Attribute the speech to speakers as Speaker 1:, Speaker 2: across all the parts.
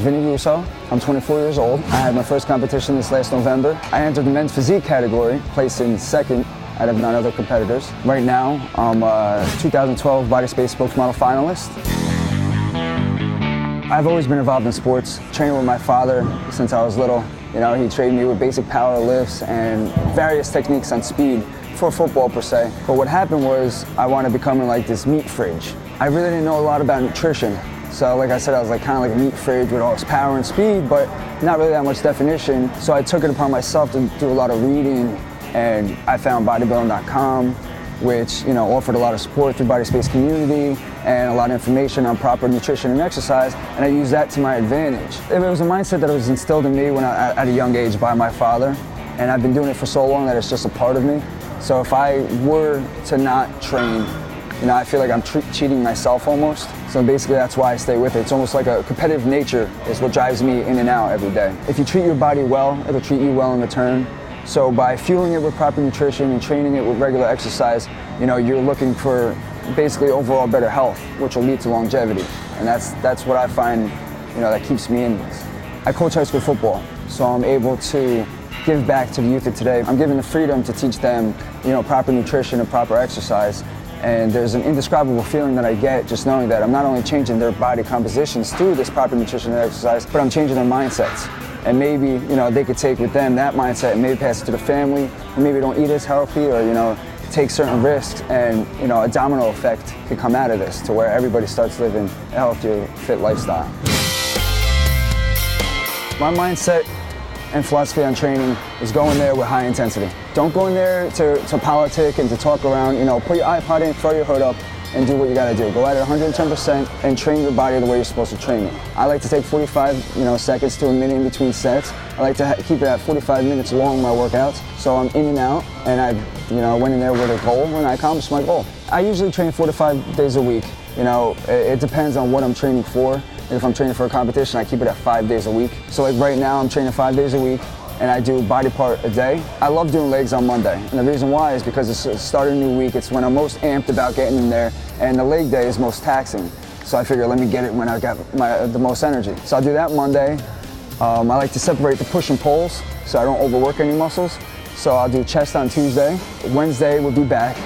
Speaker 1: Vinny Russo. I'm 24 years old. I had my first competition this last November. I entered the men's physique category, placed in second out of 9 other competitors. Right now, I'm a 2012 Body Space Spokesmodel finalist. I've always been involved in sports, training with my father since I was little. You know, he trained me with basic power lifts and various techniques on speed for football per se. But what happened was I wound up becoming like this meat fridge. I really didn't know a lot about nutrition. So like I said, I was like kind of like a meat fridge with all this power and speed, but not really that much definition. So I took it upon myself to do a lot of reading, and I found bodybuilding.com, which, you know, offered a lot of support through Body Space community and a lot of information on proper nutrition and exercise, and I used that to my advantage. It was a mindset that was instilled in me at a young age by my father, and I've been doing it for so long that it's just a part of me. So if I were to not train, you know, I feel like I'm cheating myself almost. So basically that's why I stay with it. It's almost like a competitive nature is what drives me in and out every day. If you treat your body well, it'll treat you well in return. So by fueling it with proper nutrition and training it with regular exercise, you know, you're looking for basically overall better health, which will lead to longevity. And that's what I find, you know, that keeps me in this. I coach high school football, so I'm able to give back to the youth of today. I'm given the freedom to teach them, you know, proper nutrition and proper exercise. And there's an indescribable feeling that I get just knowing that I'm not only changing their body compositions through this proper nutrition and exercise, but I'm changing their mindsets. And maybe, you know, they could take with them that mindset and maybe pass it to the family, and maybe don't eat as healthy or, you know, take certain risks, and, you know, a domino effect can come out of this to where everybody starts living a healthier, fit lifestyle. My mindset and philosophy on training is going there with high intensity. Don't go in there to politic and to talk around, you know, put your iPod in, throw your hood up, and do what you gotta do. Go at it 110% and train your body the way you're supposed to train it. I like to take 45 seconds to a minute in between sets. I like to keep it at 45 minutes long, my workouts. So I'm in and out, and I went in there with a goal and I accomplished my goal. I usually train 4 to 5 days a week. You know, it depends on what I'm training for. If I'm training for a competition, I keep it at 5 days a week. So like right now, I'm training 5 days a week, and I do body part a day. I love doing legs on Monday, and the reason why is because it's the start of a new week. It's when I'm most amped about getting in there, and the leg day is most taxing. So I figure let me get it when I got the most energy. So I'll do that Monday. I like to separate the push and pulls so I don't overwork any muscles. So I'll do chest on Tuesday. Wednesday we'll be back.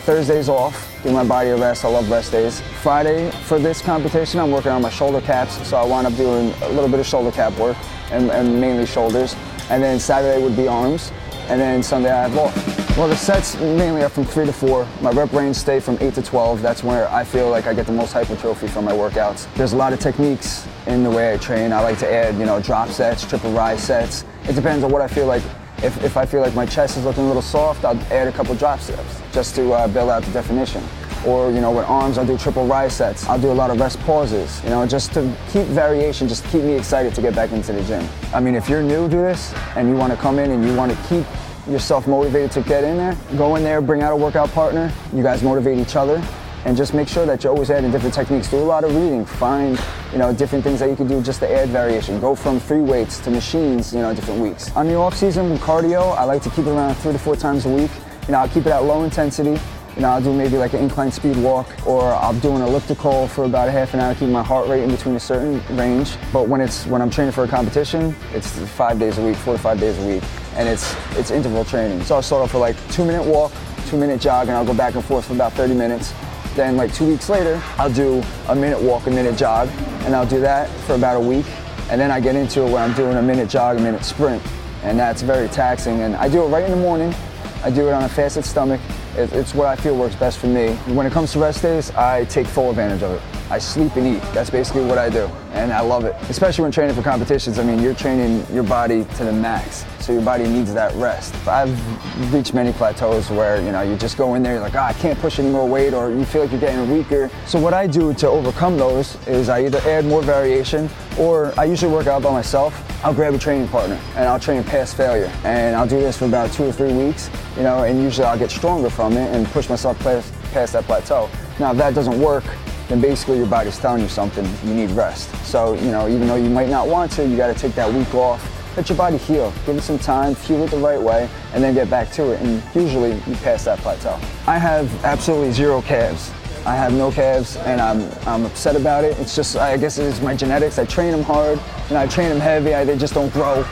Speaker 1: Thursday's off, do my body a rest. I love rest days. Friday, for this competition, I'm working on my shoulder caps, so I wound up doing a little bit of shoulder cap work, and mainly shoulders. And then Saturday would be arms, and then Sunday I have off. Well, the sets mainly are from 3 to 4. My rep range stay from 8 to 12. That's where I feel like I get the most hypertrophy from my workouts. There's a lot of techniques in the way I train. I like to add, you know, drop sets, triple rise sets. It depends on what I feel like. If I feel like my chest is looking a little soft, I'll add a couple drop sets just to build out the definition. Or, you know, with arms, I'll do triple rise sets. I'll do a lot of rest pauses, you know, just to keep variation, just to keep me excited to get back into the gym. I mean, if you're new to this and you want to come in and you want to keep yourself motivated to get in there, go in there, bring out a workout partner. You guys motivate each other, and just make sure that you're always adding different techniques. Do a lot of reading. Find, you know, different things that you can do just to add variation. Go from free weights to machines, you know, different weeks. On the off season with cardio, I like to keep it around 3 to 4 times a week. You know, I'll keep it at low intensity. You know, I'll do maybe like an incline speed walk, or I'll do an elliptical for about a half an hour to keep my heart rate in between a certain range. But when I'm training for a competition, it's 5 days a week, 4 to 5 days a week, and it's interval training. So I'll start off with like 2-minute walk, 2-minute jog, and I'll go back and forth for about 30 minutes. Then like 2 weeks later, I'll do a minute walk, a minute jog, and I'll do that for about a week. And then I get into it where I'm doing a minute jog, a minute sprint, and that's very taxing. And I do it right in the morning. I do it on a fasted stomach. It's what I feel works best for me. When it comes to rest days, I take full advantage of it. I sleep and eat. That's basically what I do, and I love it. Especially when training for competitions. I mean, you're training your body to the max, so your body needs that rest. I've reached many plateaus where, you know, you just go in there, you're like, I can't push any more weight, or you feel like you're getting weaker. So what I do to overcome those is I either add more variation, or I usually work out by myself. I'll grab a training partner, and I'll train past failure. And I'll do this for about 2 or 3 weeks, you know, and usually I'll get stronger from it and push myself past that plateau. Now, if that doesn't work, then basically your body's telling you something, you need rest. So, you know, even though you might not want to, you gotta take that week off, let your body heal, give it some time, fuel it the right way, and then get back to it, and usually you pass that plateau. I have absolutely 0 calves. I have no calves, and I'm upset about it. It's just, I guess it's my genetics. I train them hard, and I train them heavy. They just don't grow,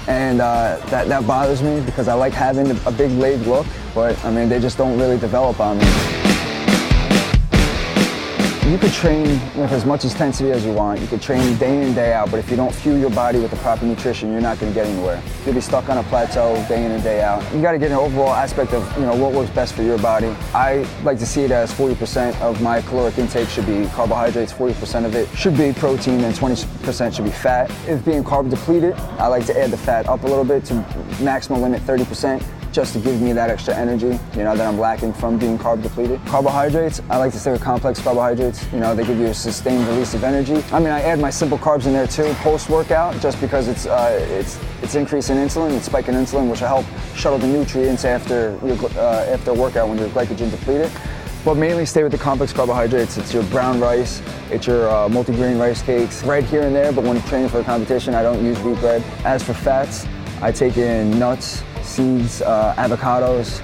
Speaker 1: and that bothers me because I like having a big leg look, but I mean, they just don't really develop on me. You could train with as much intensity as you want. You could train day in, day out, but if you don't fuel your body with the proper nutrition, you're not going to get anywhere. You'll be stuck on a plateau day in and day out. You got to get an overall aspect of what works best for your body. I like to see it as 40% of my caloric intake should be carbohydrates, 40% of it should be protein, and 20% should be fat. If being carb depleted, I like to add the fat up a little bit to maximum limit 30%. Just to give me that extra energy, that I'm lacking from being carb depleted. Carbohydrates, I like to stay with complex carbohydrates. They give you a sustained release of energy. I mean, I add my simple carbs in there too, post-workout, just because it's increasing insulin, it's spiking insulin, which will help shuttle the nutrients after workout when you're glycogen depleted. But mainly stay with the complex carbohydrates. It's your brown rice, it's your multi-grain rice cakes, bread here and there, but when you're training for a competition, I don't use wheat bread. As for fats, I take in nuts, seeds, avocados.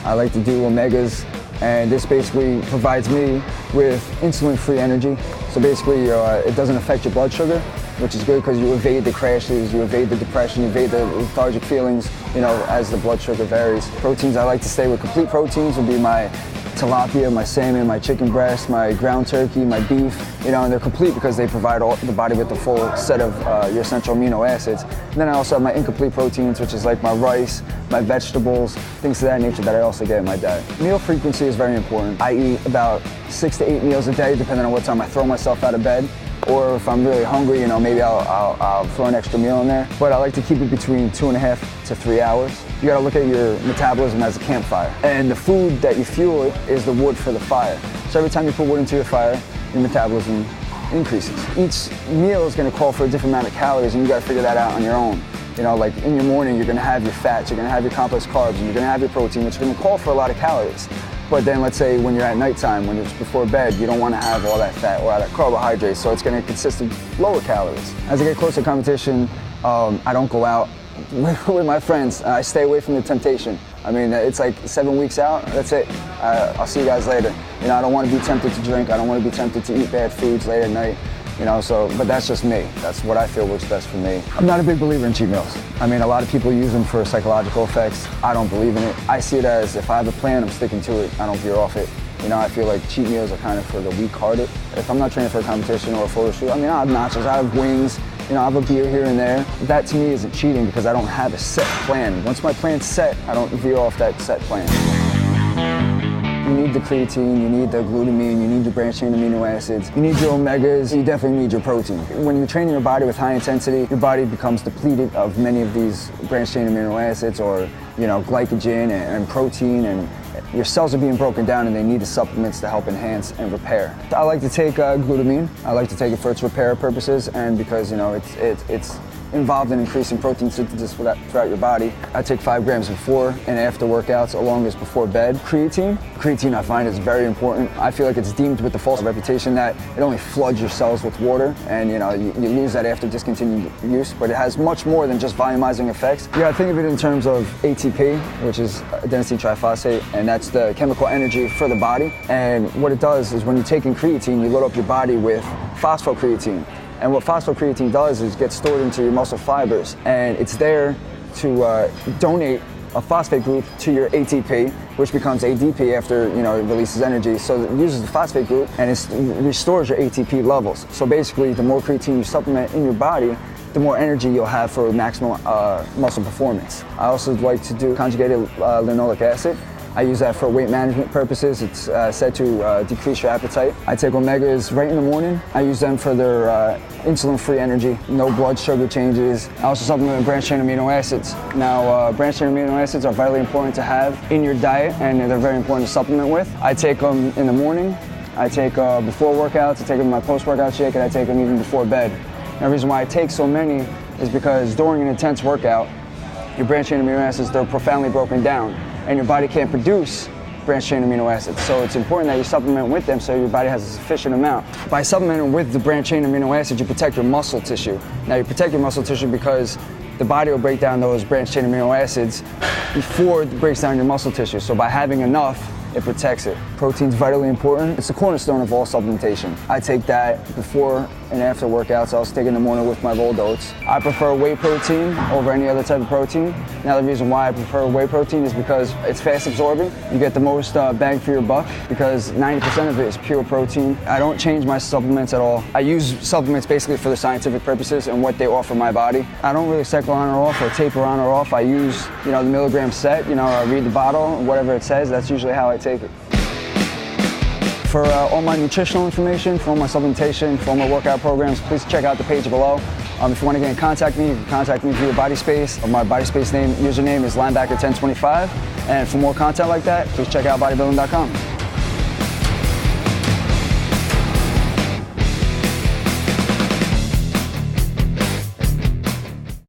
Speaker 1: I like to do omegas, and this basically provides me with insulin-free energy. So basically, it doesn't affect your blood sugar, which is good because you evade the crashes, you evade the depression, you evade the lethargic feelings, as the blood sugar varies. Proteins, I like to stay with complete proteins, would be my tilapia, my salmon, my chicken breast, my ground turkey, my beef, and they're complete because they provide the body with the full set of your essential amino acids. And then I also have my incomplete proteins, which is like my rice, my vegetables, things of that nature that I also get in my diet. Meal frequency is very important. I eat about 6 to 8 meals a day, depending on what time I throw myself out of bed. Or if I'm really hungry, maybe I'll throw an extra meal in there. But I like to keep it between 2.5 to 3 hours. You gotta look at your metabolism as a campfire. And the food that you fuel is the wood for the fire. So every time you put wood into your fire, your metabolism increases. Each meal is gonna call for a different amount of calories, and you gotta figure that out on your own. Like in your morning, you're gonna have your fats, you're gonna have your complex carbs, and you're gonna have your protein, which is gonna call for a lot of calories. But then let's say when you're at nighttime, when it's before bed, you don't want to have all that fat or all that carbohydrates, so it's going to consist of lower calories. As I get closer to competition, I don't go out with my friends. I stay away from the temptation. I mean, it's like 7 weeks out, that's it. I'll see you guys later. I don't want to be tempted to drink. I don't want to be tempted to eat bad foods late at night. But that's just me. That's what I feel works best for me. I'm not a big believer in cheat meals. I mean, a lot of people use them for psychological effects. I don't believe in it. I see it as if I have a plan, I'm sticking to it. I don't veer off it. I feel like cheat meals are kind of for the weak-hearted. If I'm not training for a competition or a photo shoot, I mean, I have nachos, I have wings, I have a beer here and there. That to me isn't cheating because I don't have a set plan. Once my plan's set, I don't veer off that set plan. You need the creatine, you need the glutamine, you need the branched-chain amino acids, you need your omegas, you definitely need your protein. When you're training your body with high intensity, your body becomes depleted of many of these branched-chain amino acids or glycogen and protein, and your cells are being broken down and they need the supplements to help enhance and repair. I like to take glutamine. I like to take it for its repair purposes and because it's involved in increasing protein synthesis throughout your body. I take 5 grams before and after workouts, along as before bed. Creatine I find is very important. I feel like it's deemed with the false reputation that it only floods your cells with water and you lose that after discontinued use, but it has much more than just volumizing effects. You gotta think of it in terms of ATP, which is adenosine triphosphate, and that's the chemical energy for the body. And what it does is when you're taking creatine, you load up your body with phosphocreatine. And what phosphocreatine does is get stored into your muscle fibers, and it's there to donate a phosphate group to your ATP, which becomes ADP after it releases energy. So it uses the phosphate group and it restores your ATP levels. So basically, the more creatine you supplement in your body, the more energy you'll have for maximum muscle performance. I also like to do conjugated linoleic acid. I use that for weight management purposes. It's said to decrease your appetite. I take omegas right in the morning. I use them for their insulin-free energy, no blood sugar changes. I also supplement with branched-chain amino acids. Now, branched-chain amino acids are vitally important to have in your diet, and they're very important to supplement with. I take them in the morning. I take before workouts. I take them in my post-workout shake, and I take them even before bed. And the reason why I take so many is because during an intense workout, your branched-chain amino acids, they're profoundly broken down, and your body can't produce branched-chain amino acids. So it's important that you supplement with them so your body has a sufficient amount. By supplementing with the branched-chain amino acids, you protect your muscle tissue. Now you protect your muscle tissue because the body will break down those branched-chain amino acids before it breaks down your muscle tissue. So by having enough, it protects it. Protein's vitally important. It's the cornerstone of all supplementation. I take that before and after workouts. I also take it in the morning with my rolled oats. I prefer whey protein over any other type of protein. Now the reason why I prefer whey protein is because it's fast absorbing. You get the most bang for your buck because 90% of it is pure protein. I don't change my supplements at all. I use supplements basically for the scientific purposes and what they offer my body. I don't really cycle on or off or taper on or off. I use, the milligram set, I read the bottle, whatever it says, that's usually how I take it. For all my nutritional information, for all my supplementation, for all my workout programs, please check out the page below. If you want to get in contact me, you can contact me via BodySpace. My BodySpace username is linebacker1025. And for more content like that, please check out bodybuilding.com.